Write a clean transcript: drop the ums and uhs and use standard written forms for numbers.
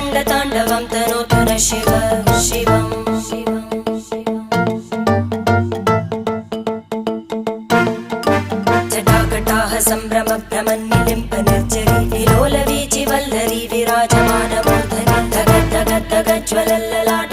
रङ्गताण्डवं तनोतु न शिव शिवम् जटाकटाः सम्भ्रमभ्रमन्निलिम्प निर्जरी विलोलवीचि वल्लरी विराजमानमूर्धनि धगद्धगद्धगज्ज्वलल्ललाट